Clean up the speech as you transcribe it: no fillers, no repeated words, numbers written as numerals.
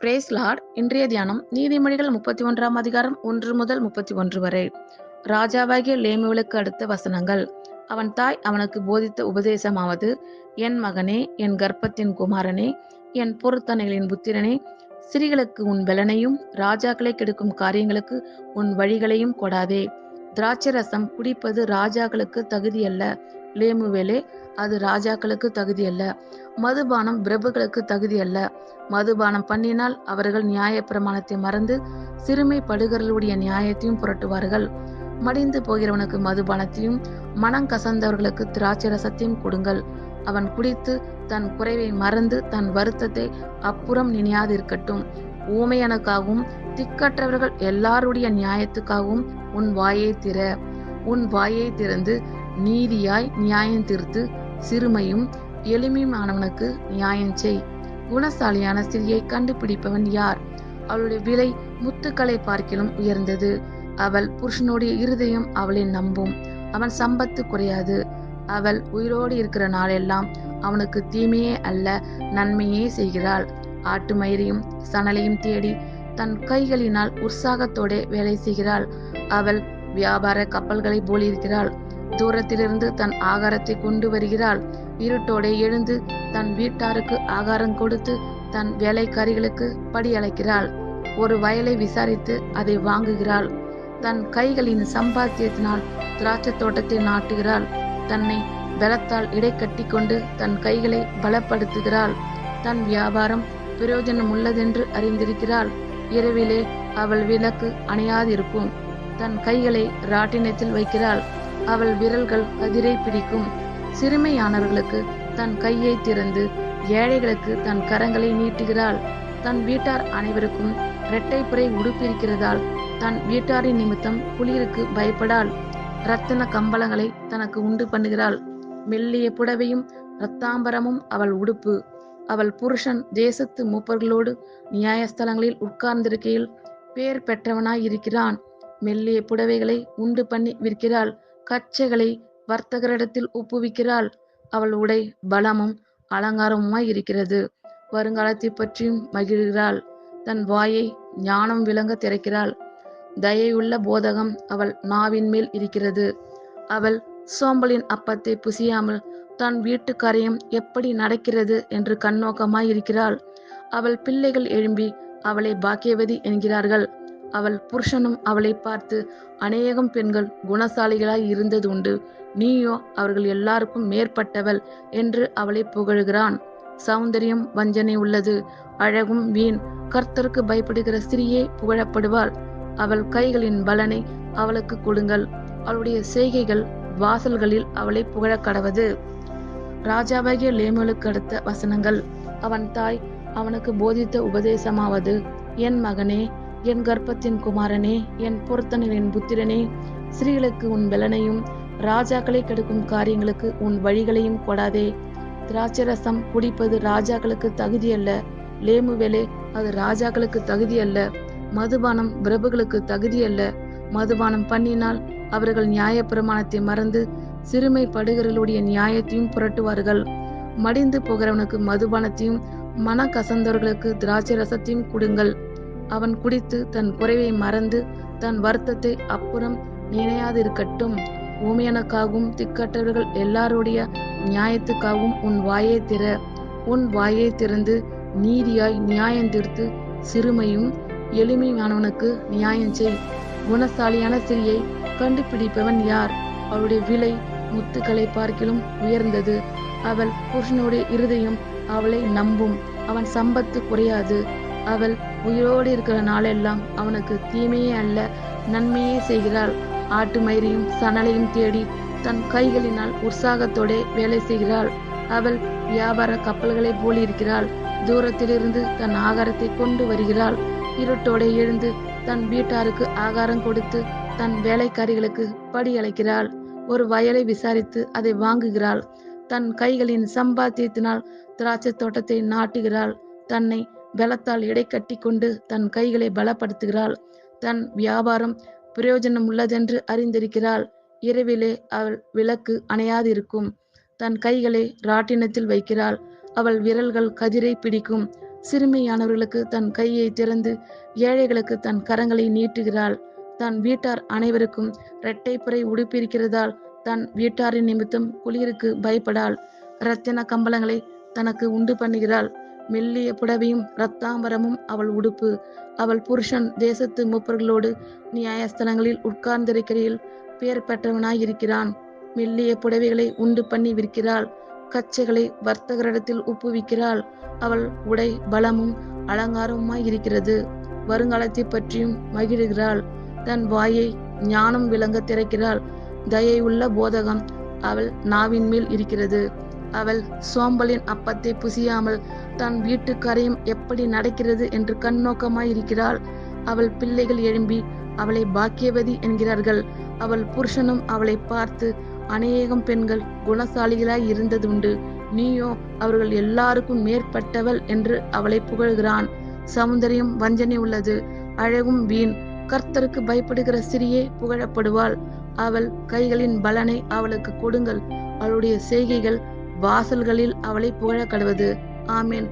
Brace Lord. இன்றைய தியானம் நீதிமொழிகள் 31ஆம் அதிகாரம் 1 முதல் 31 வரை. ராஜாவாகிய லேமுவேலுக்கு அடுத்த வசனங்கள். அவன் தாய் அவனுக்கு போதித்த உபதேசமாவது, என் மகனே, என் கர்ப்பத்தின் குமாரனே, என் பொருத்தனைகளின் புத்திரனே, ஸ்திரீகளுக்கு உன் பெலனையும் ராஜாக்களை கெடுக்கும் காரியங்களுக்கு உன் வழிகளையும் கொடாதே. திராட்சரசம் குடிப்பது ராஜாக்களுக்கு தகுதியல்ல, லேமுவேலே, அது ராஜாக்களுக்கு தகுதியல்ல. மதுபானம் பிரபுக்களுக்கு தகுதியல்ல. மதுபானம் பண்ணினால் அவர்கள் நியாயப்பிரமாணத்தை மறந்து சிறுமைப்படுகிறவர்களுடைய நியாயத்தையும் புரட்டுவார்கள். மடிந்து போகிறவனுக்கு மதுபானத்தையும் மனங்கசந்தவர்களுக்கு திராட்சரசத்தையும் கொடுங்கள். அவன் குடித்து தன் குறைவை மறந்து தன் வருத்தத்தை அப்புறம் நினையாதிருக்கட்டும். ஊமையனுக்காகவும் திக்கற்றவர்கள் எல்லாருடைய நியாயத்துக்காகவும் உன் வாயை திற. உன் வாயை திறந்து நீதியாய் நியாயம் தீர்த்து சிறுமையும் எளிமையுமானவனுக்கு நியாயம் செய். குணசாலியான ஸ்திரியை கண்டுபிடிப்பவன் யார்? அவளுடைய விலை முத்துக்களை பார்க்கிலும் உயர்ந்தது. அவள் புருஷனுடைய இருதயம் அவளை நம்பும். அவன் சம்பத்து குறையாது. அவள் உயிரோடு இருக்கிற நாளெல்லாம் அவனுக்கு தீமையே அல்ல, நன்மையே செய்கிறாள். ஆட்டு மயிரையும் சணலையும் தேடி தன் கைகளினால் உற்சாகத்தோட வேலை செய்கிறாள். அவள் வியாபார கப்பல்களை போலிருக்கிறாள். தூரத்திலிருந்து தன் ஆகாரத்தை கொண்டு வருகிறாள். இருட்டோட எழுந்து தன் வீட்டாருக்கு ஆகாரம் கொடுத்து தன் வேலைக்காரிகளுக்கு படி அழைக்கிறாள். ஒரு வயலை விசாரித்து அதை வாங்குகிறாள். தன் கைகளின் சம்பாத்தியத்தினால் திராட்சை தோட்டத்தை நாட்டுகிறாள். தன்னை பலத்தால் இடை கட்டி கொண்டு தன் கைகளை பலப்படுத்துகிறாள். தன் வியாபாரம் பிரயோஜனம் உள்ளதென்று அறிந்திருக்கிறாள். இரவிலே அவள் விளக்கு அணையாதிருக்கும். தன் கைகளை ராட்டினத்தில் வைக்கிறாள். அவள் விரல்கள் கதிரை பிடிக்கும். சிறுமையானவர்களுக்கு தன் கையை திறந்து ஏழைகளுக்கு தன் கரங்களை நீட்டுகிறாள். தன் வீட்டார் அனைவருக்கும் இரட்டைப்புரை உடுப்பிருக்கிறதால் தன் வீட்டாரின் நிமித்தம் குளிருக்கு பயப்படாள். இரத்தின கம்பளங்களை தனக்கு உண்டு பண்ணுகிறாள். மெல்லிய புடவையும் இரத்தாம்பரமும் அவள் உடுப்பு. அவள் புருஷன் தேசத்து மூப்பர்களோடு நியாயஸ்தலங்களில் உட்கார்ந்திருக்கையில் பேர் பெற்றவனாய் இருக்கிறான். மெல்லிய புடவைகளை உண்டு பண்ணி விற்கிறாள். கச்சைகளை வர்த்தகரிடத்தில் ஒப்புவிக்கிறாள். அவள் உடை பலமும் அலங்காரமுமாய் இருக்கிறது. வருங்காலத்தை பற்றியும் மகிழ்கிறாள். தன் வாயை ஞானம் விளங்க திறக்கிறாள். தயையுள்ள போதகம் அவள் நாவின் மேல் இருக்கிறது. அவள் சோம்பலின் அப்பத்தை புசியாமல் தன் வீட்டு காரியம் எப்படி நடக்கிறது என்று கண்ணோக்கமாய் இருக்கிறாள். அவள் பிள்ளைகள் எழும்பி அவளை பாக்கியவதி என்கிறார்கள். அவள் புருஷனும் அவளை பார்த்து, அநேகம் பெண்கள் குணசாலிகளாய் இருந்தது உண்டு, நீயோ அவர்கள் எல்லாருக்கும் மேற்பட்டவள் என்று அவளை புகழுகிறான். சௌந்தரியம் வஞ்சனை உள்ளது, அழகும் வீண். கர்த்தருக்கு பயப்படுகிற ஸ்திரியே புகழப்படுவாள். அவள் கைகளின் பலனை அவளுக்கு கொடுங்கள். அவளுடைய செய்கைகள் வாசல்களில் அவளை புகழக் கடவது. ராஜாவாகிய லேமுவேலுக்கு அடுத்த வசனங்கள். அவன் தாய் அவனுக்கு போதித்த உபதேசமாவது, என் மகனே, என் கர்ப்பத்தின் குமாரனே, என் பொருத்தனைகளின் புத்திரனே, ஸ்திரீகளுக்கு உன் பெலனையும் ராஜாக்களை கெடுக்கும் காரியங்களுக்கு உன் வழிகளையும் கொடாதே. திராட்சரசம் குடிப்பது ராஜாக்களுக்கு தகுதியல்ல, லேமுவேலே, அது ராஜாக்களுக்கு தகுதியல்ல. மதுபானம் பிரபுகளுக்கு தகுதியல்ல. மதுபானம் பண்ணினால் அவர்கள் நியாயப்பிரமாணத்தை மறந்து சிறுமைப்படுகிறவர்களுடைய நியாயத்தையும் புரட்டுவார்கள். மடிந்து போகிறவனுக்கு மதுபானத்தையும் மனக்கசந்தவர்களுக்கு திராட்சை ரசத்தையும் கொடுங்கள். அவன் குடித்து தன் குறைவை மறந்து தன் வருத்தத்தை அப்புறம் நினையாதிருக்கட்டும். ஊமையனுக்காகவும் திக்கற்றவர்கள் எல்லாருடைய நியாயத்துக்காகவும் உன் வாயை திற. உன் வாயை திறந்து நீதியாய் நியாயம் தீர்த்து சிறுமையும் எளிமையானவனுக்கு நியாயம் செய். குணசாலியான ஸ்திரியை கண்டுபிடிப்பவன் யார்? அவளுடைய விலை முத்துக்களை பார்க்கிலும் உயர்ந்தது. அவள் புருஷனுடைய இருதயம் அவளை நம்பும். அவன் சம்பத்து குறையாது. அவள் உயிரோடு இருக்கிற நாளெல்லாம் அவனுக்கு தீமையே அல்ல, நன்மையே செய்கிறாள். ஆட்டு மயிரையும் சணலையும் தேடி தன் கைகளினால் உற்சாகத்தோட வேலை செய்கிறாள். அவள் வியாபார கப்பல்களை போலிருக்கிறாள். தூரத்திலிருந்து தன் ஆகாரத்தை கொண்டு வருகிறாள். இருட்டோட எழுந்து தன் வீட்டாருக்கு ஆகாரம் கொடுத்து தன் வேலைக்காரிகளுக்கு படி அழைக்கிறாள். ஒரு வயலை விசாரித்து அதை வாங்குகிறாள். தன் கைகளின் சம்பாத்தியத்தினால் திராட்சை தோட்டத்தை நாட்டுகிறாள். தன்னை பலத்தால் இடை கட்டி கொண்டு தன் கைகளை பலப்படுத்துகிறாள். தன் வியாபாரம் பிரயோஜனம் உள்ளதென்று அறிந்திருக்கிறாள். இரவிலே அவள் விளக்கு அணையாதிருக்கும். தன் கைகளை ராட்டினத்தில் வைக்கிறாள். அவள் விரல்கள் கதிரை பிடிக்கும். சிறுமையானவர்களுக்கு தன் கையை திறந்து ஏழைகளுக்கு தன் கரங்களை நீட்டுகிறாள். தன் வீட்டார் அனைவருக்கும் இரட்டைப்புரை உடுப்பிருக்கிறதால் தன் வீட்டாரின் நிமித்தம் குளிருக்கு பயப்படாள். இரத்தின கம்பளங்களை தனக்கு உண்டு பண்ணுகிறாள். மெல்லிய புடவையும் இரத்தாம்பரமும் அவள் உடுப்பு. அவள் புருஷன் தேசத்து மூப்பர்களோடு நியாயஸ்தலங்களில் உட்கார்ந்திருக்கையில் பெயர் பெற்றவனாயிருக்கிறான். மெல்லிய புடவைகளை உண்டு பண்ணி விற்கிறாள். கச்சைகளை வர்த்தகரிடத்தில் ஒப்புவிக்கிறாள். அவள் உடை பலமும் அலங்காரமுமாயிருக்கிறது. வருங்காலத்தை பற்றியும் மகிழுகிறாள். தன் வாயை ஞானம் விளங்க திறக்கிறாள். தயை உள்ள போதகம் அவள் நாவின் மேல் இருக்கிறது. அவள் சோம்பலின் அப்பத்தை புசியாமல் தன் வீட்டு காரியம் எப்படி நடக்கிறது என்று கண்ணோக்கமாயிருக்கிறாள். அவள் பிள்ளைகள் எழும்பி அவளை பாக்கியவதி என்கிறார்கள். அவள் புருஷனும் அவளை பார்த்து, அநேகம் பெண்கள் குணசாலிகளாய் இருந்ததுண்டு, நீயோ அவர்கள் எல்லாருக்கும் மேற்பட்டவள் என்று அவளை புகழ்கிறான். சௌந்தரியம் வஞ்சனை உள்ளது, அழகும் வீண். கர்த்தருக்கு பயப்படுகிற ஸ்திரியே புகழப்படுவாள். அவள் கைகளின் பலனை அவளுக்கு கொடுங்கள். அவளுடைய செய்கைகள் வாசல்களில் அவளை புகழ கடவது. ஆமேன்.